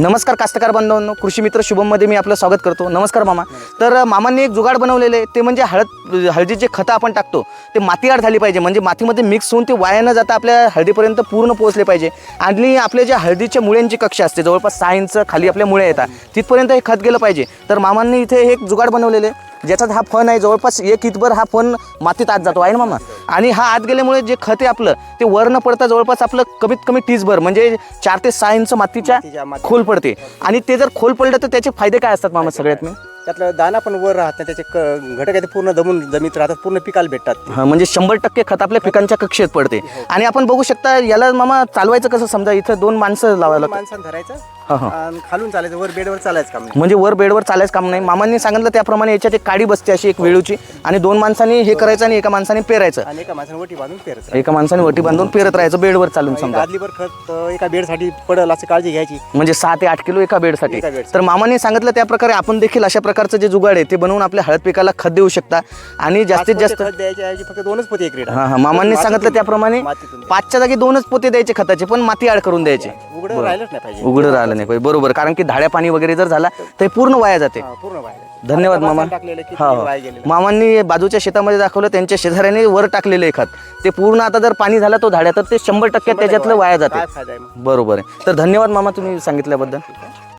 नमस्कार कास्तकार बांधवांनो, कृषी मित्र शुभममध्ये मी आपलं स्वागत करतो. नमस्कार मामा. तर मामांनी एक जुगाड बनवलेलं आहे, ते म्हणजे हळदीचे खतं आपण टाकतो ते मातीआड झाली पाहिजे, म्हणजे मातीमध्ये मिक्स होऊन ते वाया न जाता आपल्या हळदीपर्यंत पूर्ण पोहोचले पाहिजे. आणि आपल्या ज्या हळदीच्या मुळ्यांची कक्षा असते जवळपास 6 इंच खाली आपल्या मुळ्या येतात, तिथपर्यंत हे खत गेलं पाहिजे. तर मामांनी इथे एक जुगाड बनवलेले आहे, ज्याच्यात हा फण आहे जवळपास 1 इंचभर हा फण मातीत आत जातो आहे ना मामा. आणि हा आत गेल्यामुळे जे खत आहे आपलं ते वर न पडता जवळपास आपलं कमीत कमी 30 म्हणजे 4 ते 6 इंच मातीच्या खोल पडते. आणि ते जर खोल पडलं तर त्याचे फायदे काय असतात मामा? सगळ्यात मी त्यातलं दाना पण वर राहत नाही, त्याचे घटक आहे ते पूर्ण दमून जमीत राहतात, पूर्ण पिकाला भेटतात. हां, म्हणजे 100% खत आपल्या पिकांच्या कक्षेत पडते. आणि आपण बघू शकता याला मामा चालवायचं कसं? समजा इथं 2 माणसं लावायला माणसानं धरायचं हां आणि खालून चालायचं, वर बेडवर चालायचं काम नाही. म्हणजे वर बेडवर चालायचं काम नाही. मामांनी सांगितलं त्याप्रमाणे याच्यात एक काडी बसते अशी एक वेळूची, आणि 2 माणसांनी हे करायचं आणि एका माणसाने पेरायचं. आणि एका माणसानं वटी बांधून पेरायचं. एका माणसाने वटी बांधून पेरत राहायचं बेडवर चालून. समजा आदलीवर खत एका बेडसाठी पडल असं काळजी घ्यायची, म्हणजे 6 ते 8 किलो एका बेडसाठी. एका बेडसाठी. तर मामांनी सांगितलं त्या प्रकारे आपण देखील अशा प्रकारचं जे जुगाड आहे ते बनवून आपल्या हळद पिकाला खत देऊ शकता. आणि जास्तीत जास्त खत द्यायच्या ऐवजी फक्त 2च पोते एक रेट. हां, मामांनी सांगितलं त्याप्रमाणे 5च्या जागी 2च पोते द्यायचे खताचे, पण माती आड करून द्यायचे. उघडं राहिलंच नाही पाहिजे. उघडं राहिलं नाही पाहिजे, बरोबर. कारण की धाड्या पाणी वगैरे जर झाला तर पूर्ण वाया जाते. पूर्ण वाहिलं. धन्यवाद मामा. मामांनी बाजूच्या शेतामध्ये दाखवलं, त्यांच्या शेजाऱ्याने वर टाकलेले खत ते पूर्ण आता जर पाणी झाला तो धाड्या तर ते 100% त्याच्यातलं वाया जाते. फायदा आहे मग. बरोबर आहे. तर धन्यवाद मामा तुम्ही सांगितल्याबद्दल.